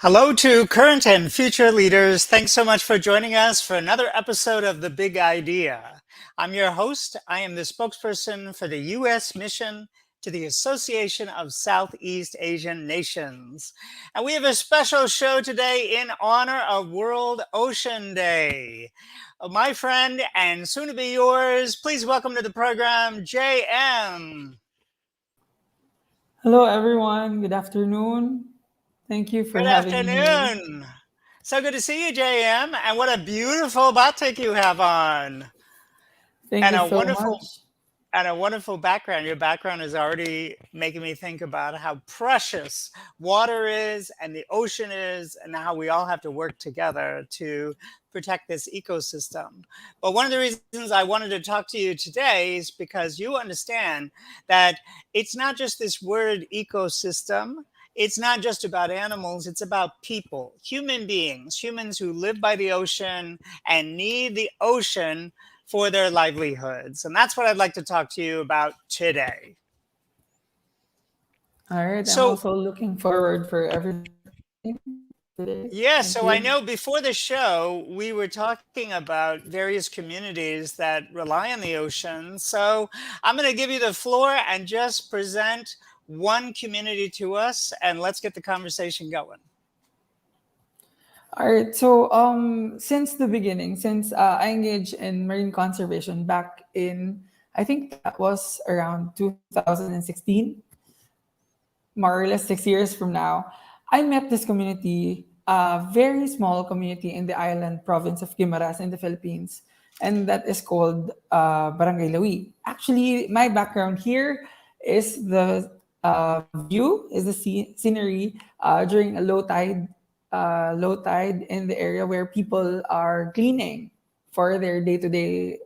Hello to current and future leaders. Thanks so much for joining us for another episode of The Big Idea. I'm your host. I am the spokesperson for the U.S. mission to the Association of Southeast Asian Nations. And we have a special show today in honor of World Ocean Day. My friend and soon to be yours, please welcome to the program, JM. Hello, everyone. Good afternoon. Thank you for Good having me. afternoon. So good to see you, JM. And what a beautiful batik you have on. Thank And you a so wonderful much. and a wonderful background. Your background is already making me think about how precious water is and the ocean is, and how we all have to work together to protect this ecosystem. But one of the reasons I wanted to talk to you today is because you understand that it's not just this word ecosystem. It's not just about animals, it's about people, human beings, humans who live by the ocean and need the ocean for their livelihoods. And that's what I'd like to talk to you about today. All right. I'm So, also looking forward for everything today. yeah, Thank so I you. know before the show, we were talking about various communities that rely on the ocean. So I'm going to give you the floor and just present one community to us, and let's get the conversation going. All right. Since the beginning, since I engaged in marine conservation back in, I think that was around 2016, more or less 6 years from now, I met this community, a very small community in the island province of Guimaras in the Philippines, and that is called Barangay Lawi. Actually, my background here is the view, is the scenery during a low tide in the area where people are cleaning for their day-to-day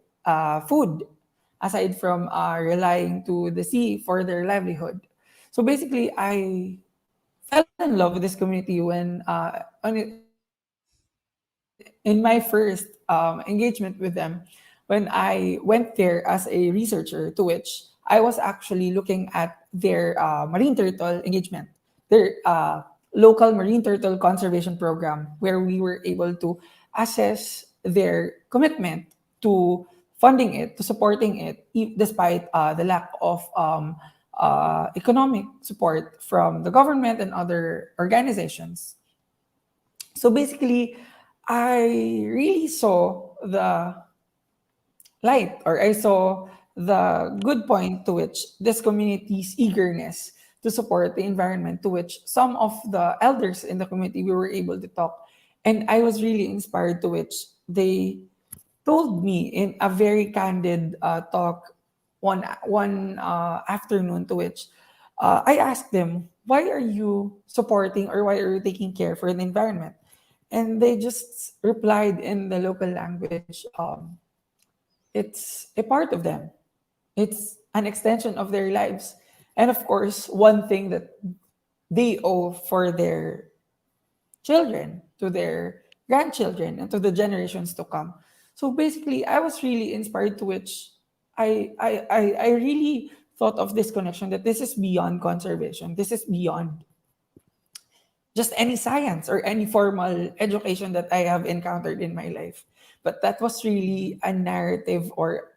food, aside from relying to the sea for their livelihood. So basically, I fell in love with this community when in my first engagement with them, when I went there as a researcher, to which I was actually looking at their marine turtle engagement, their local marine turtle conservation program, where we were able to assess their commitment to funding it, to supporting it, despite the lack of economic support from the government and other organizations. So basically, I really saw the light, or I saw the good point to which this community's eagerness to support the environment, to which some of the elders in the community we were able to talk. And I was really inspired, to which they told me in a very candid talk one afternoon, to which I asked them, why are you supporting, or why are you taking care for the environment? And they just replied in the local language, it's a part of them. It's an extension of their lives. And of course, one thing that they owe for their children, to their grandchildren, and to the generations to come. So basically, I was really inspired, to which I really thought of this connection, that this is beyond conservation. This is beyond just any science or any formal education that I have encountered in my life. But that was really a narrative, or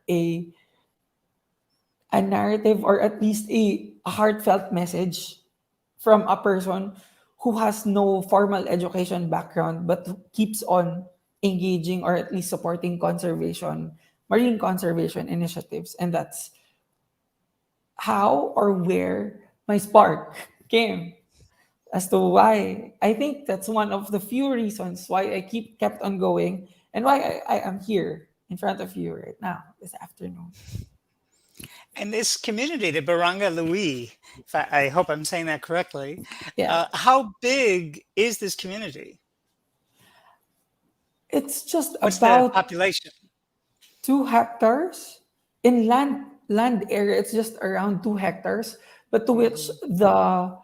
at least a heartfelt message from a person who has no formal education background, but who keeps on engaging, or at least supporting conservation, marine conservation initiatives. And that's how or where my spark came, as to why I think that's one of the few reasons why I kept on going, and why I am here in front of you right now this afternoon. And this community, the Baranga Louis, if I hope I'm saying that correctly, Yeah, how big is this community? it's just What's the about population? 2 hectares in land area. It's just around 2 hectares, but to which Mhm. the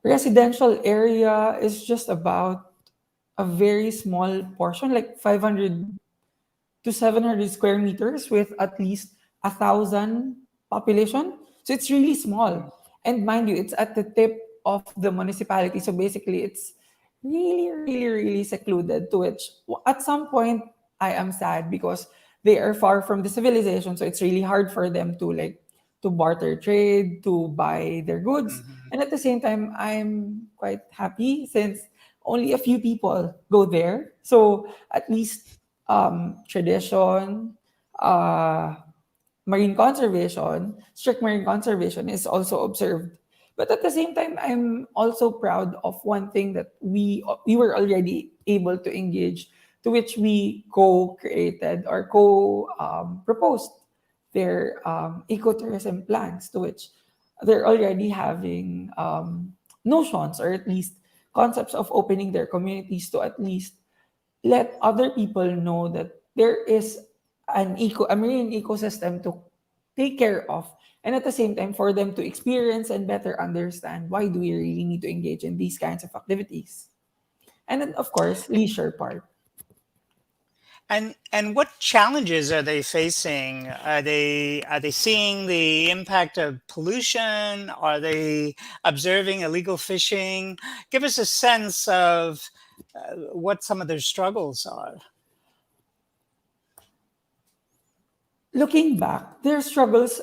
residential area is just about a very small portion, like 500 to 700 square meters, with at least 1,000 population. So it's really small. And mind you, it's at the tip of the municipality. So basically, it's really, really, really secluded, to which at some point I am sad because they are far from the civilization. So it's really hard for them to like to barter trade, to buy their goods. Mhm. And at the same time, I'm quite happy since only a few people go there. So at least tradition, uh, strict marine conservation is also observed. But at the same time, I'm also proud of one thing that we were already able to engage, to which we co-created or co-proposed their ecotourism plans, to which they're already having notions or at least concepts of opening their communities to at least let other people know that there is a marine ecosystem to take care of, and at the same time for them to experience and better understand why do we really need to engage in these kinds of activities. And then of course leisure part. And what challenges are they facing? Are they seeing the impact of pollution? Are they observing illegal fishing? Give us a sense of what some of their struggles are. Looking back, their struggles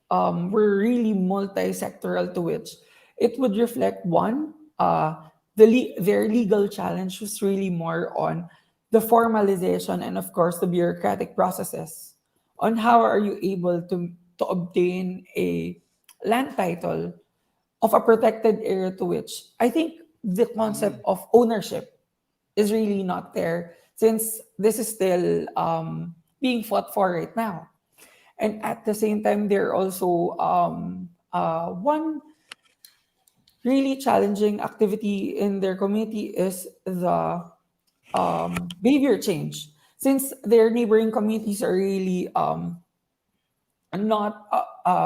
were really multi-sectoral, to which it would reflect one, their legal challenge was really more on the formalization and of course the bureaucratic processes on how are you able to obtain a land title of a protected area, to which I think the concept Mm, of ownership is really not there since this is still being fought for right now. And at the same time, there are also one really challenging activity in their community is the behavior change. Since their neighboring communities are really not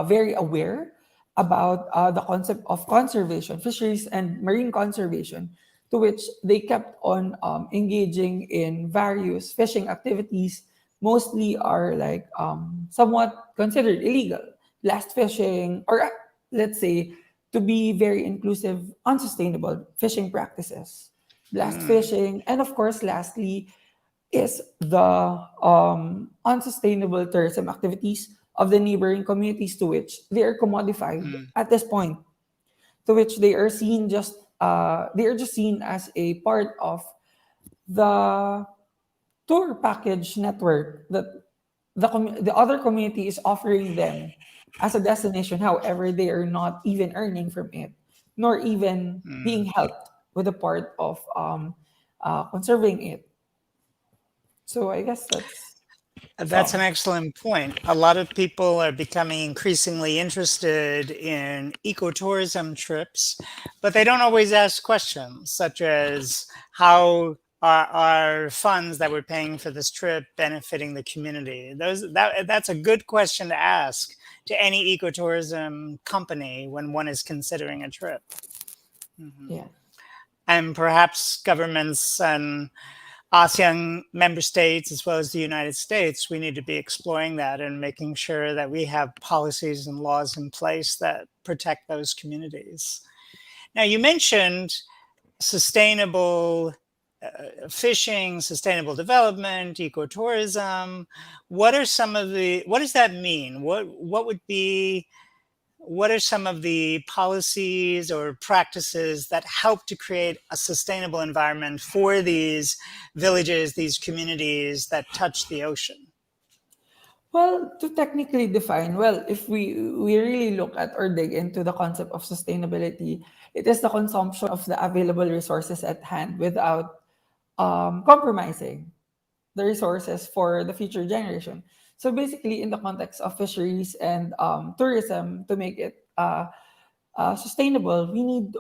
very aware about the concept of conservation, fisheries and marine conservation, to which they kept on engaging in various fishing activities, mostly are like somewhat considered illegal. Blast fishing, or let's say, to be very inclusive, unsustainable fishing practices. Blast mm, fishing, and of course, lastly, is the unsustainable tourism activities of the neighboring communities, to which they are commodified mm, at this point, to which they are just seen as a part of the tour package network that the other community is offering them as a destination. However, they are not even earning from it, nor even being mm. helped with the part of conserving it. So I guess that's That's an some. excellent point. A lot of people are becoming increasingly interested in ecotourism trips, but they don't always ask questions such as how are funds that we're paying for this trip benefiting the community? That's a good question to ask to any ecotourism company when one is considering a trip. Mhm. Yeah. And perhaps governments and ASEAN member states, as well as the United States, we need to be exploring that and making sure that we have policies and laws in place that protect those communities. Now, you mentioned sustainable fishing, sustainable development, ecotourism. What does that mean? What are some of the policies or practices that help to create a sustainable environment for these villages, these communities that touch the ocean? Well, to technically define, well, if we really look at or dig into the concept of sustainability, it is the consumption of the available resources at hand without compromising the resources for the future generation. So basically, in the context of fisheries and tourism, to make it sustainable, we need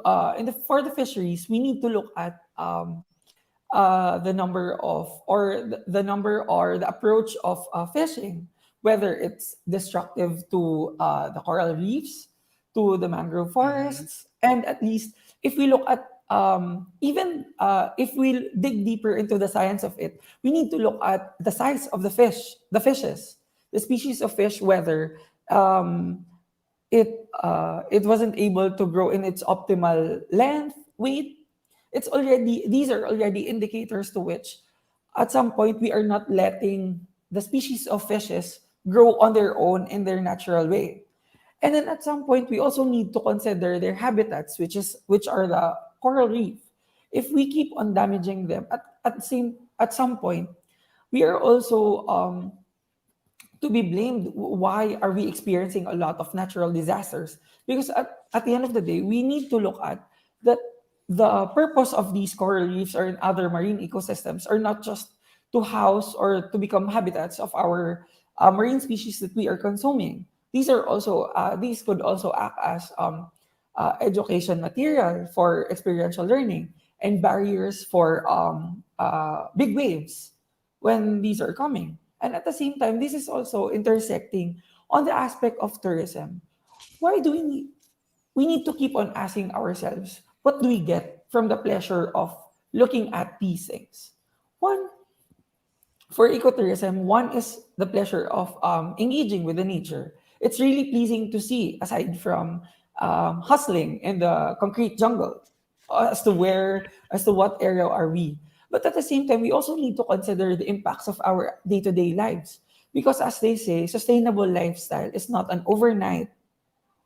for the fisheries, we need to look at the number of or the number or the approach of fishing, whether it's destructive to the coral reefs, to the mangrove Hmm. forests, and at least if we look at even if we dig deeper into the science of it, we need to look at the size of the fishes, the species of fish, whether um, it wasn't able to grow in its optimal length, weight. These are already indicators to which at some point we are not letting the species of fishes grow on their own in their natural way. And then at some point we also need to consider their habitats, which are the coral reef. If we keep on damaging them at some point, we are also to be blamed. Why are we experiencing a lot of natural disasters? Because at the end of the day, we need to look at that the purpose of these coral reefs or in other marine ecosystems are not just to house or to become habitats of our marine species that we are consuming. These could also act as education material for experiential learning and barriers for big waves when these are coming. And at the same time, this is also intersecting on the aspect of tourism. Why do we need to keep on asking ourselves, what do we get from the pleasure of looking at these things? One, for ecotourism, one is the pleasure of engaging with the nature. It's really pleasing to see, aside from hustling in the concrete jungle, as to what area are we. But at the same time, we also need to consider the impacts of our day-to-day lives. Because as they say, sustainable lifestyle is not an overnight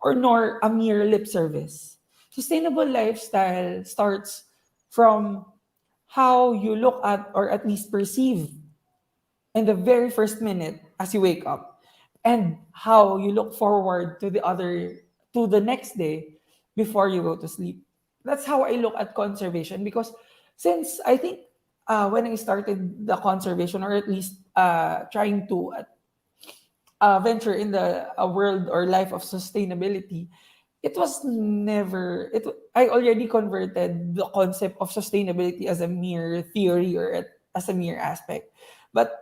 or nor a mere lip service. Sustainable lifestyle starts from how you look at or at least perceive in the very first minute as you wake up, and how you look forward to the next day before you go to sleep. That's how I look at conservation, because since I think when I started the conservation, or at least trying to venture in the a world or life of sustainability, it was never it I already converted the concept of sustainability as a mere theory or as a mere aspect. But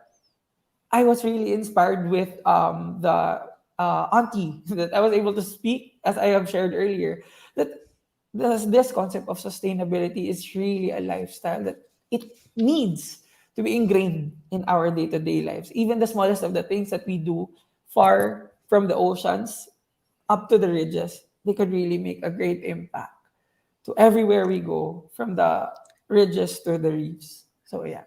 I was really inspired with the auntie that I was able to speak, as I have shared earlier, that this concept of sustainability is really a lifestyle that it needs to be ingrained in our day-to-day lives. Even the smallest of the things that we do, far from the oceans up to the ridges, they could really make a great impact to everywhere we go, from the ridges to the reefs. So yeah.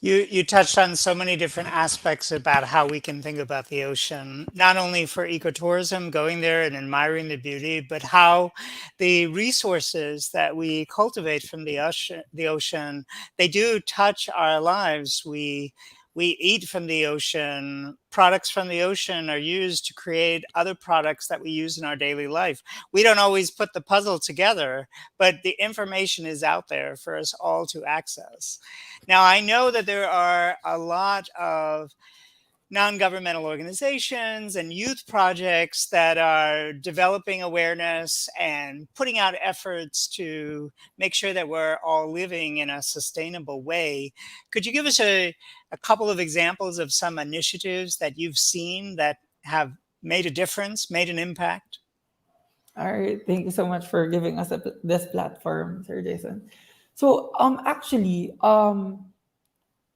You touched on so many different aspects about how we can think about the ocean, not only for ecotourism, going there and admiring the beauty, but how the resources that we cultivate from the ocean, they do touch our lives. We eat from the ocean. Products from the ocean are used to create other products that we use in our daily life. We don't always put the puzzle together, but the information is out there for us all to access. Now, I know that there are a lot of non-governmental organizations and youth projects that are developing awareness and putting out efforts to make sure that we're all living in a sustainable way. Could you give us a couple of examples of some initiatives that you've seen that have made a difference, made an impact? All right, thank you so much for giving us this platform, Sir Jason. So,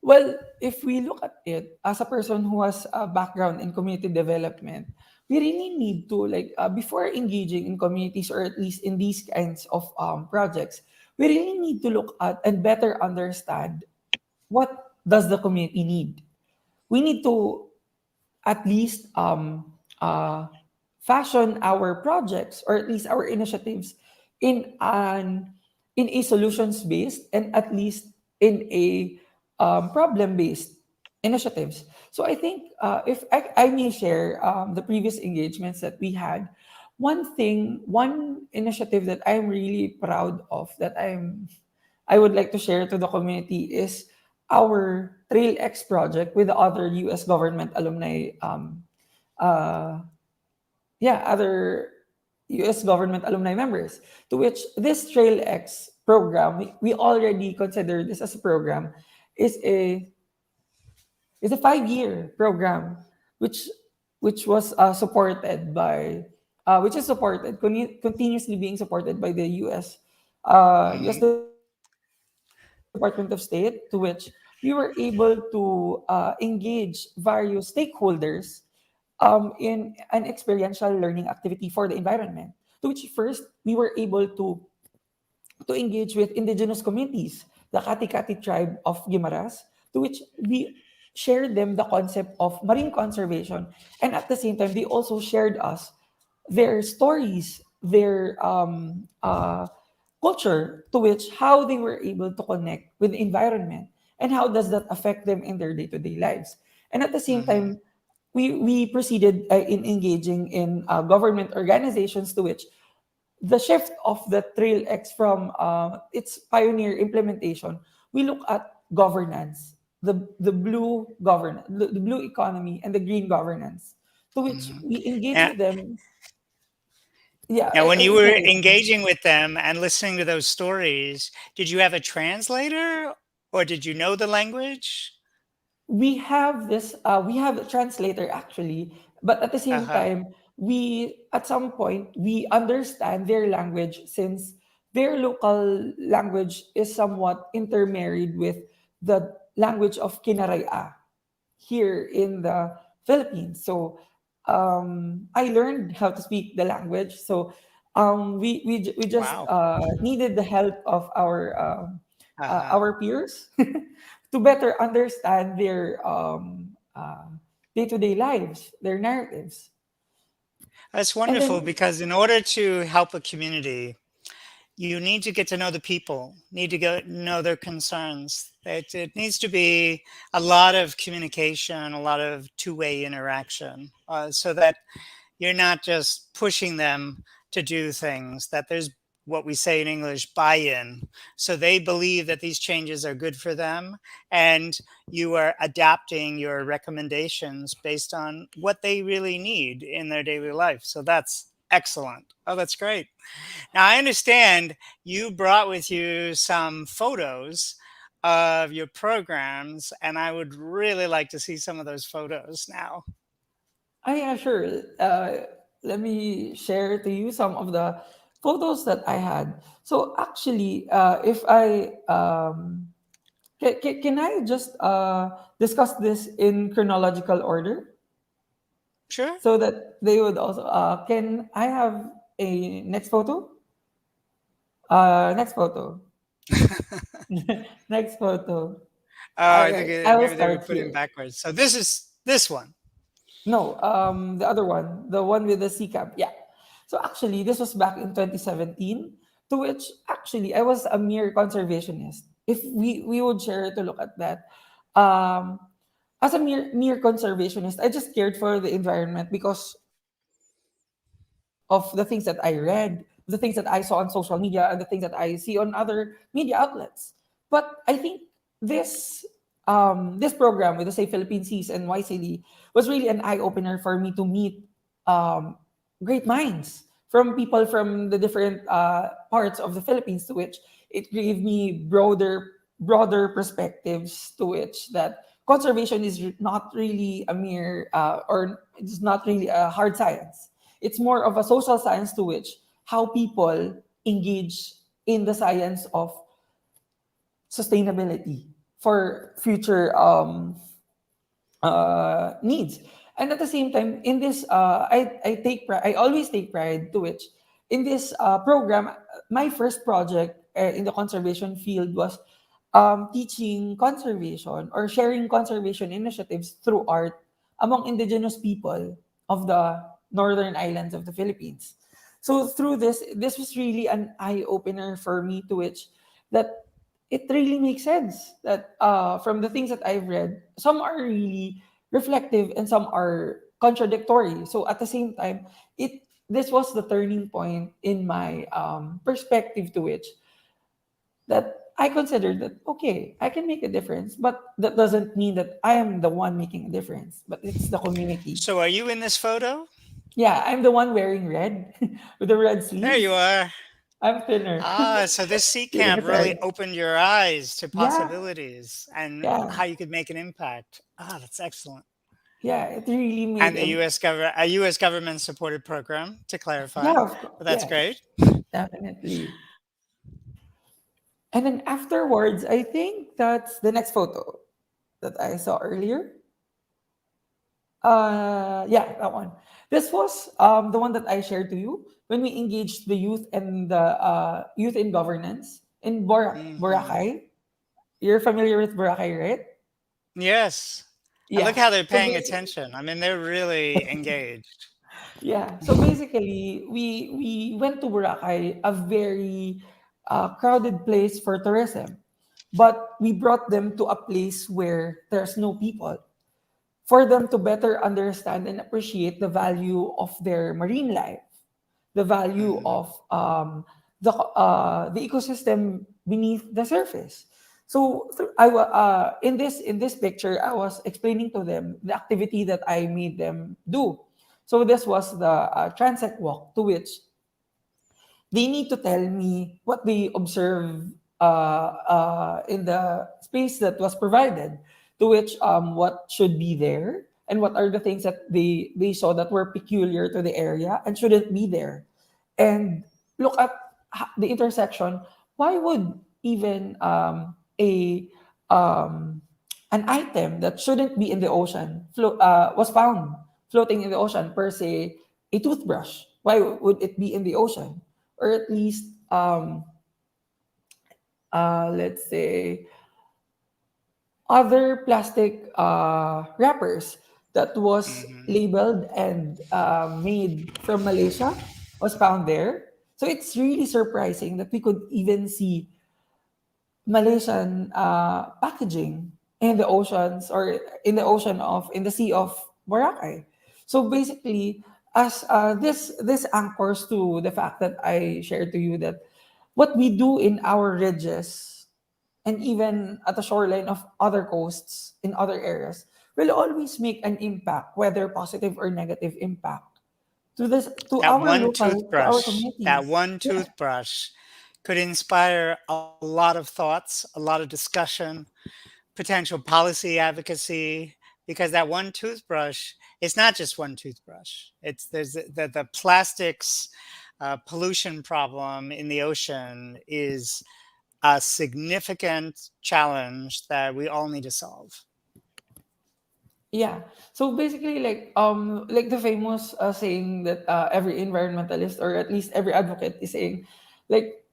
well, if we look at it as a person who has a background in community development, we really need to before engaging in communities, or at least in these kinds of projects, we really need to look at and better understand what does the community need. We need to at least fashion our projects, or at least our initiatives, in an in a solutions based, and at least in a problem based initiatives. So I think if I may share the previous engagements that we had, one initiative that I'm really proud of, that I would like to share to the community, is our Trail X project with the other U.S. government alumni, uh, other U.S. government alumni members. To which this Trail X program, we already consider this as a program, is a 5-year program, which was supported by which is continuously being supported by the U.S. Department of State, to which we were able to engage various stakeholders in an experiential learning activity for the environment. To which first we were able to engage with indigenous communities, the Kati-Kati tribe of Guimaras, to which we shared them the concept of marine conservation. And at the same time, they also shared us their stories, their culture, to which how they were able to connect with the environment and how does that affect them in their day-to-day lives. And at the same Hmm. time, we proceeded in engaging in government organizations to which the shift of the Trail X from its pioneer implementation, we look at governance, the blue governance, the blue economy, and the green governance, to which Hmm. we engage Now, with them. Yeah, now, when you go were ahead. engaging with them and listening to those stories, did you have a translator or did you know the language? We have a translator actually, but at the same Uh-huh. time, we at some point we understand their language since their local language is somewhat intermarried with the language of Kinaraya here in the Philippines. So I learned how to speak the language. So we just Wow. needed the help of Uh-huh. our peers to better understand their day-to-day lives, their narratives. That's And wonderful then because in order to help a community, you need to get to know the people, need to go know their concerns. It needs to be a lot of communication, a lot of two-way interaction, so that you're not just pushing them to do things, that there's what we say in English, buy-in. So they believe that these changes are good for them, and you are adapting your recommendations based on what they really need in their daily life. So that's excellent. Oh, that's great. Now, I understand you brought with you some photos of your programs, and I would really like to see some of those photos now. yeah, sure. Let me share to you some of the photos that I had. So actually, if I can I just discuss this in chronological order Sure. so that they would also can I have a next photo? Next photo. Next photo. Oh, All I think right, I will maybe they were start put in here. backwards. So this is this one. No, the other one, the one with the sea cap. Yeah. So actually, this was back in 2017, to which actually I was a mere conservationist. If we would share to look at that, um, as a mere conservationist, I just cared for the environment because of the things that I read, the things that I saw on social media, and the things that I see on other media outlets. But I think this this program with the Say Philippine Seas and YSEALI was really an eye opener for me to meet um, great minds from people from the different parts of the Philippines, to which it gave me broader perspectives, to which that conservation is not really a mere or it's not really a hard science. It's more of a social science, to which how people engage in the science of sustainability for future needs. And at the same time, in this, I always take pride to which in this program, my first project in the conservation field was teaching conservation or sharing conservation initiatives through art among indigenous people of the northern islands of the Philippines. So through this was really an eye opener for me, to which that it really makes sense that from the things that I've read, some are really reflective and some are contradictory. So at the same time, it this was the turning point in my perspective, to which that I considered that okay, I can make a difference, but that doesn't mean that I am the one making a difference, but it's the community. So are you in this photo? Yeah, I'm the one wearing red with the red There you sleeves. are. I'm thinner. Ah, so this sea Kidding camp really aside. opened your eyes to Yeah, possibilities and yeah, how you could make an impact. Ah, that's excellent. yeah. It really And made the U.S. government supported program to yeah, clarify. of course, But that's yes, great. definitely. And then afterwards, I think that's the next photo that I saw earlier. Yeah, that one. This was the one that I shared to you when we engaged the youth and the youth in governance in Hmm. Boracay. You're familiar with Boracay, right? Yes. And look Yeah. how they're So paying attention. I mean, they're really engaged. yeah. So basically, we went to Boracay, a very crowded place for tourism, but we brought them to a place where there's no people, for them to better understand and appreciate the value of their marine life, the value Hmm. of the ecosystem beneath the surface. So in this picture, I was explaining to them the activity that I made them do. So this was the transit walk, to which they need to tell me what they observe in the space that was provided, to which what should be there and what are the things that they saw that were peculiar to the area and shouldn't be there. And look at the intersection. Why would even a um, an item that shouldn't be in the ocean was found floating in the ocean, per se, a toothbrush? Why would it be in the ocean? Or at least, let's say, other plastic wrappers that was Hmm. labeled and made from Malaysia was found there. So it's really surprising that we could even see Malaysian packaging in the oceans, or in the sea of Boracay. So basically, as this anchors to the fact that I shared to you, that what we do in our ridges and even at the shoreline of other coasts in other areas will always make an impact, whether positive or negative impact, to That our one local, to our toothbrush, that communities. one Yeah. toothbrush could inspire a lot of thoughts, a lot of discussion, potential policy advocacy, because that one toothbrush, it's not just one toothbrush. It's there's the plastics pollution problem in the ocean is a significant challenge that we all need to solve. Yeah. So basically, like the famous saying that every environmentalist, or at least every advocate, is saying, like,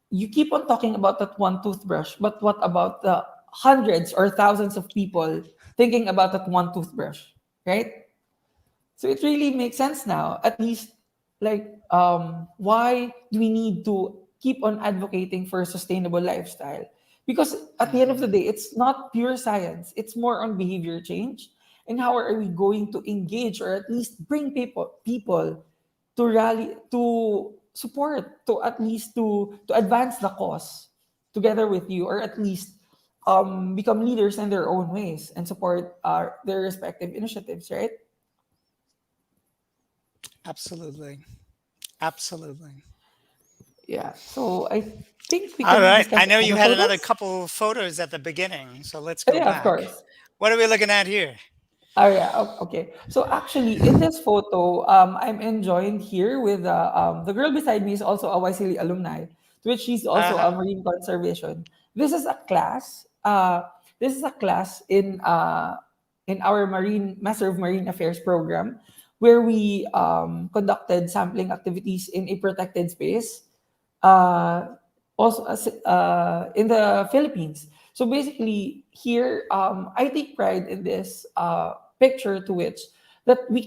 you keep on talking about that one toothbrush, but what about the hundreds or thousands of people thinking about that one toothbrush, right? So it really makes sense now. At least, like, why do we need to keep on advocating for a sustainable lifestyle? Because at the end of the Hmm. day, it's not pure science. It's more on behavior change, and how are we going to engage, or at least bring people to rally, to support, to at least to advance the cause together with you, or at least become leaders in their own ways and support their respective initiatives, right? Absolutely. Absolutely. Yeah. So I think we All can right. discuss I know you other had another photos. couple of photos at the beginning, so let's Oh, go yeah, of back. course. What are we looking at here? Oh, yeah. Okay. So actually, in this photo, I'm enjoined here with the girl beside me is also a YSEALI alumni, to which she's also a Uh-huh. marine conservation. This is a class. This is a class in our marine Master of Marine Affairs program, where we conducted sampling activities in a protected space, uh, also in the Philippines. So basically, here I take pride in this picture, to which that we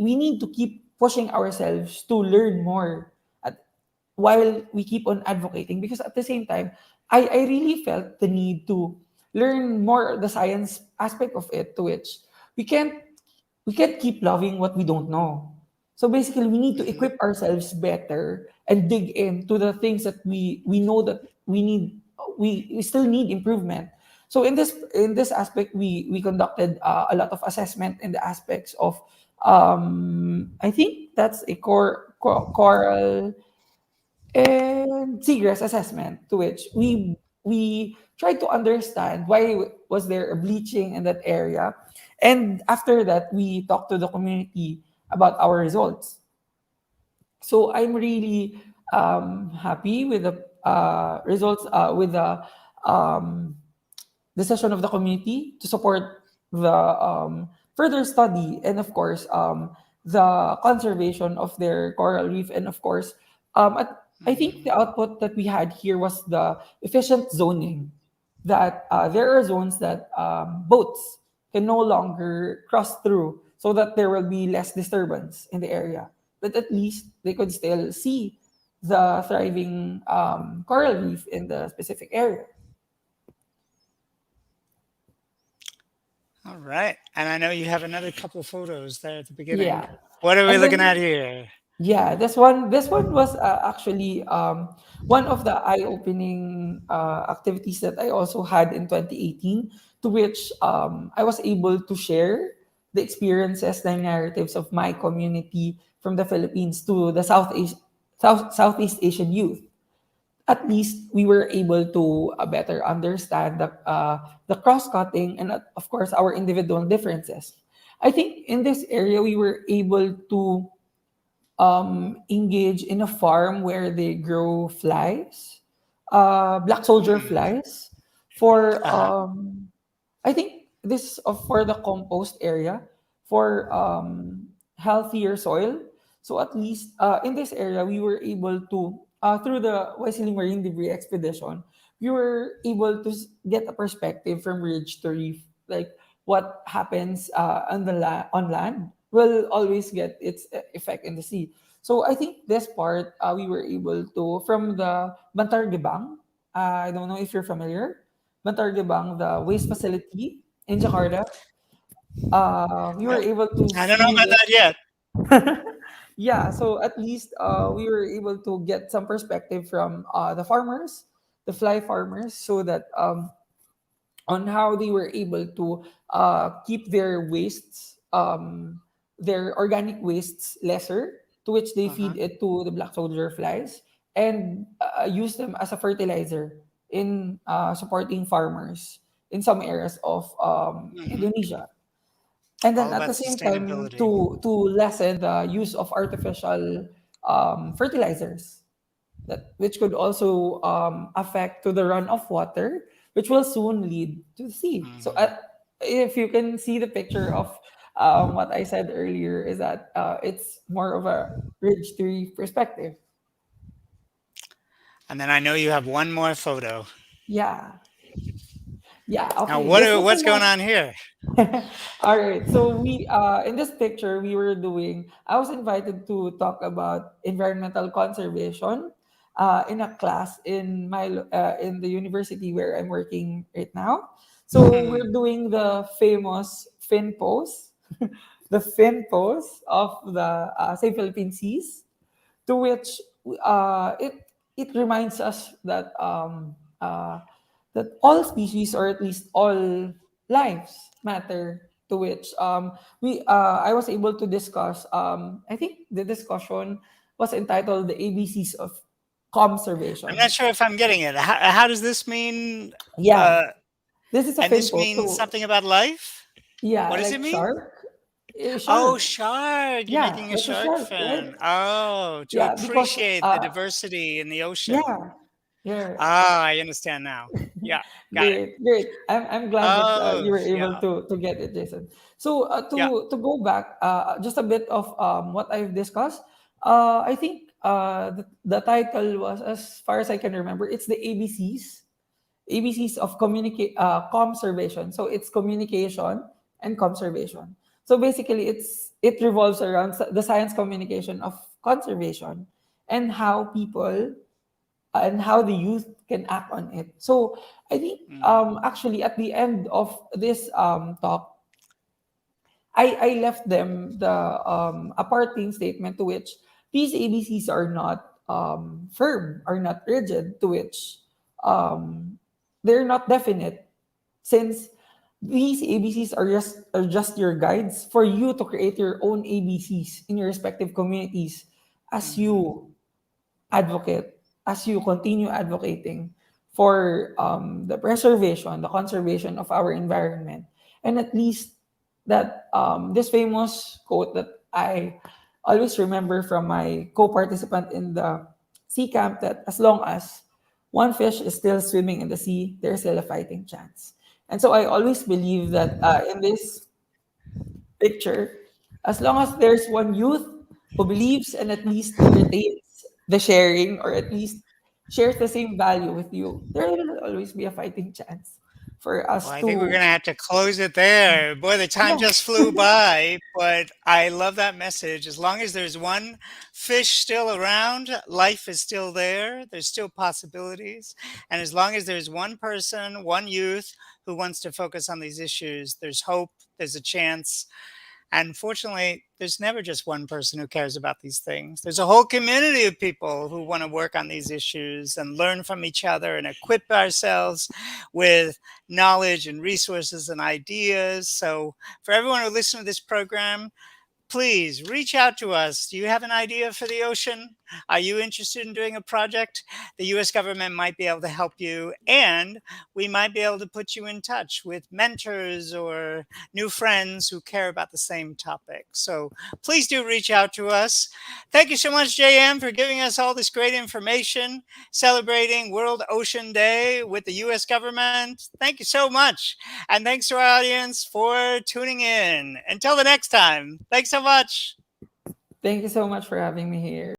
need to keep pushing ourselves to learn more, while we keep on advocating, because at the same time, I really felt the need to learn more the science aspect of it, to which we can't we can't keep loving what we don't know. So basically, we need to Hmm. equip ourselves better and dig into the things that we know that we still need improvement. So in this aspect, we conducted a lot of assessment in the aspects of, I think that's a coral and seagrass assessment, to which we tried to understand why was there a bleaching in that area, and after that we talked to the community about our results. So I'm really happy with the results, with the decision of the community to support the further study, and of course, the conservation of their coral reef. And of course, I think the output that we had here was the efficient zoning, that there are zones that boats can no longer cross through, so that there will be less disturbance in the area. But at least they could still see the thriving coral reef in the specific area. All right. And I know you have another couple photos there at the beginning. Yeah. What are we And looking then at here? yeah, this one was actually one of the eye-opening activities that I also had in 2018, to which I was able to share the experiences and narratives of my community from the Philippines to the Southeast Asian youth. At least we were able to better understand the cross-cutting and of course our individual differences. I think in this area we were able to engage in a farm where they grow flies, black soldier Mm. flies, for Uh-huh. I think this is for the compost area, for healthier soil. So at least in this area, we were able to, through the YSEALI Marine Debris Expedition, we were able to get a perspective from ridge to reef, like what happens on land will always get its effect in the sea. So I think this part we were able to, from the Bantar Gebang. I don't know if you're familiar. Bantar Gebang, the waste facility in Jakarta. We were Nope. able to I don't know see about this. that yet. Yeah, so at least we were able to get some perspective from the farmers, the fly farmers, so that on how they were able to keep their wastes, their organic wastes lesser, to which they Uh-huh. feed it to the black soldier flies, and use them as a fertilizer in supporting farmers in some areas of Hmm. Indonesia. And then All at the about same time, sustainability. to lessen the use of artificial fertilizers, that which could also affect to the run of water, which will soon lead to the sea. So Hmm. if you can see the picture of what I said earlier, is that it's more of a ridge tree perspective. And then I know you have one more photo. Yeah, yeah. Now, Okay, this was the what's going last. on here? All right. So we in this picture we were doing, I was invited to talk about environmental conservation in a class in the university where I'm working right now. So we're doing the famous fin pose, the fin pose of the say Philippine seas, to which it reminds us that all species, or at least all lives, matter. To which we I was able to discuss. I think the discussion was entitled "The ABCs of I'm not Conservation." sure if I'm getting it. How does this mean? Yeah, Uh, this is a and fin this pose. means So something about life? What yeah, does it like mean? shark, Oh, shark. shark. You're Yeah, making a like a shark shark, right? fin. Oh, to Yeah, because appreciate the diversity in the ocean. yeah, yeah. Ah, I understand now. Yeah, got it. Great, great. I'm glad that Oh, you were able yeah, to get it, Jason. So yeah. to go back, just a bit of what I've discussed. I think the title was, as far as I can remember, it's the ABCs of conservation. So it's communication and conservation. So basically, it revolves around the science communication of conservation, and how people and how the youth can act on it. So I think Mhm. actually at the end of this talk, I left them the a parting statement, to which these ABCs are not firm, are not rigid, to which um, they're not definite, since these ABCs are just your guides for you to create your own ABCs in your respective communities, as Mhm. you advocate, as you continue advocating for the preservation, the conservation of our environment. And at least that this famous quote that I always remember from my co-participant in the sea camp, that as long as one fish is still swimming in the sea, there's still a fighting chance. And so I always believe that in this picture, as long as there's one youth who believes and at least entertains the sharing or at least shares the same value with you, there will always be a fighting chance for Well, us I think we're to, going to have to close it there. Boy, the time yeah. just flew by, but I love that message. As long as there's one fish still around, life is still there. There's still possibilities. And as long as there's one person, one youth who wants to focus on these issues, there's hope, there's a chance. And fortunately, there's never just one person who cares about these things. There's a whole community of people who want to work on these issues and learn from each other and equip ourselves with knowledge and resources and ideas. So, for everyone who listens to this program, please reach out to us. Do you have an idea for the ocean? Are you interested in doing a project? The US government might be able to help you, and we might be able to put you in touch with mentors or new friends who care about the same topic. So please do reach out to us. Thank you so much, JM, for giving us all this great information, celebrating World Ocean Day with the US government. Thank you so much. And thanks to our audience for tuning in. Until the next time, thanks so much. Thank you so much for having me here.